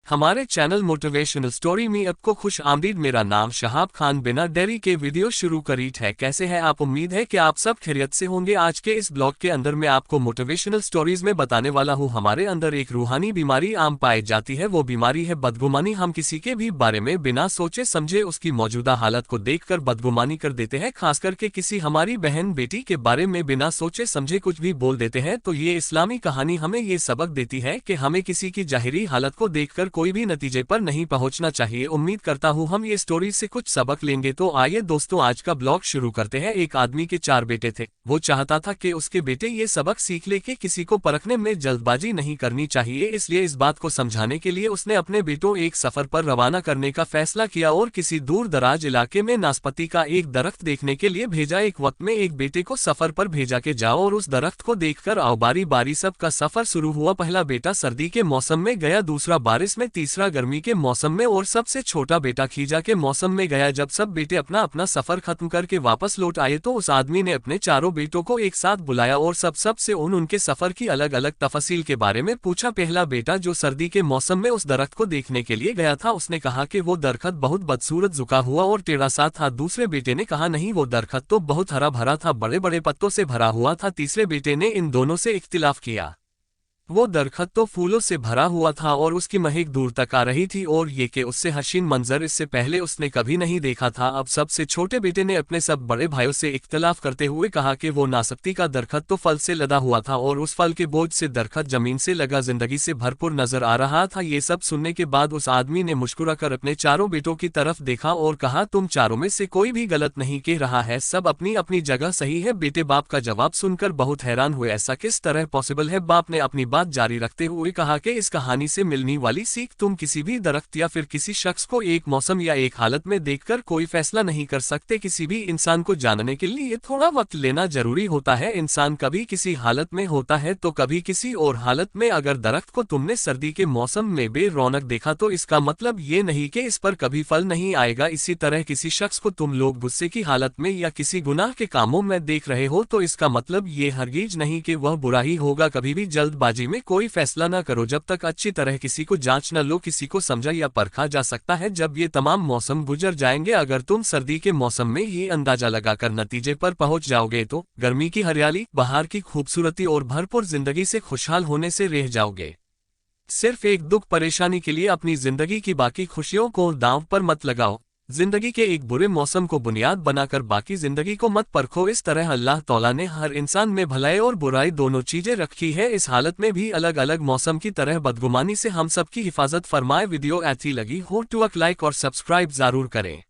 हमारे channel motivational story में आपको खुश आमदीद। मेरा नाम शहाब खान बिना देरी के वीडियो शुरू करी है। कैसे हैं आप? उम्मीद है कि आप सब खैरियत से होंगे। आज के इस ब्लॉग के अंदर मैं आपको मोटिवेशनल स्टोरीज में बताने वाला हूं। हमारे अंदर एक रूहानी बीमारी आम पाई जाती है, वो बीमारी है बदगुमानी। हम किसी के भी बारे में बिना सोचे समझे उसकी मौजूदा हालत को देखकर बदगुमानी कर देते हैं। खास करके किसी हमारी बहन बेटी के बारे में बिना सोचे समझे कुछ भी बोल देते हैं। तो ये इस्लामी कहानी हमें ये सबक देती है कि हमें किसी की जाहिरी हालत को देखकर कोई भी नतीजे पर नहीं पहुंचना चाहिए। उम्मीद करता हूं हम ये स्टोरी से कुछ सबक लेंगे। तो आइए दोस्तों, आज का ब्लॉग शुरू करते हैं। एक आदमी के 4 बेटे थे। वो चाहता था कि उसके बेटे ये सबक सीख ले कि किसी को परखने में जल्दबाजी नहीं करनी चाहिए। इसलिए इस बात को समझाने के लिए उसने अपने बेटों एक सफर पर रवाना करने का फैसला किया और किसी दूर दराज इलाके में नाशपाती का एक दरख्त देखने के लिए भेजा। एक वक्त में एक बेटे को सफर पर भेजा के जाओ और उस दरख्त को देखकर आओ। बारी बारी सबका सफर शुरू हुआ। पहला बेटा सर्दी के मौसम में गया, दूसरा बारिश में, तीसरा गर्मी के मौसम में और सबसे छोटा बेटा खीजा के मौसम में गया। जब सब बेटे अपना अपना सफर खत्म करके वापस लौट आए तो उस आदमी ने अपने चारों बेटों को एक साथ बुलाया और सबसे उनके सफर की अलग अलग तफसील के बारे में पूछा। पहला बेटा जो सर्दी के मौसम में उस दरख्त को देखने के लिए गया था, उसने कहा कि वो दरख्त बहुत बदसूरत झुका हुआ और टेढ़ा सा था। दूसरे बेटे ने कहा नहीं, वो दरख्त तो बहुत हरा भरा था, बड़े बड़े पत्तों से भरा हुआ था। तीसरे बेटे ने इन दोनों से इख्तिलाफ किया, वो दरख्त तो फूलों से भरा हुआ था और उसकी महक दूर तक आ रही थी और ये कि उससे हसीन मंजर इससे पहले उसने कभी नहीं देखा था। अब सबसे छोटे बेटे ने अपने सब बड़े भाइयों से इख्तिलाफ करते हुए कहा कि वो नाशपाती का दरख्त तो फल से लदा हुआ था और उस फल के बोझ से दरख्त जमीन से लगा जिंदगी से भरपूर नजर आ रहा था। ये सब सुनने के बाद उस आदमी ने मुस्कुरा कर अपने चारों बेटों की तरफ देखा और कहा, तुम चारों में से कोई भी गलत नहीं कह रहा है, सब अपनी अपनी जगह सही है। बेटे बाप का जवाब सुनकर बहुत हैरान हुए। ऐसा किस तरह पॉसिबल है? बाप ने अपनी बात जारी रखते हुए कहा कि इस कहानी से मिलने वाली सीख, तुम किसी भी दरख्त या फिर किसी शख्स को एक मौसम या एक हालत में देखकर कोई फैसला नहीं कर सकते। किसी भी इंसान को जानने के लिए थोड़ा वक्त लेना जरूरी होता है। इंसान कभी किसी हालत में होता है तो कभी किसी और हालत में। अगर दरख्त को तुमने सर्दी के मौसम में बेरौनक देखा तो इसका मतलब ये नहीं कि इस पर कभी फल नहीं आएगा। इसी तरह किसी शख्स को तुम लोग गुस्से की हालत में या किसी गुनाह के कामों में देख रहे हो तो इसका मतलब ये हरगिज नहीं कि वह बुरा ही होगा। कभी भी जल्दबाजी में कोई फैसला न करो जब तक अच्छी तरह किसी को जांच न लो। किसी को समझा या परखा जा सकता है जब ये तमाम मौसम गुजर जाएंगे। अगर तुम सर्दी के मौसम में ये अंदाजा लगाकर नतीजे पर पहुंच जाओगे तो गर्मी की हरियाली, बहार की खूबसूरती और भरपूर जिंदगी से खुशहाल होने से रह जाओगे। सिर्फ एक दुख परेशानी के लिए अपनी जिंदगी की बाकी खुशियों को दांव पर मत लगाओ। जिंदगी के एक बुरे मौसम को बुनियाद बनाकर बाकी जिंदगी को मत परखो। इस तरह अल्लाह तौला ने हर इंसान में भलाई और बुराई दोनों चीजें रखी है। इस हालत में भी अलग अलग मौसम की तरह बदगुमानी से हम सब की हिफाजत फरमाए। वीडियो अच्छी लगी हो तो लाइक और सब्सक्राइब जरूर करें।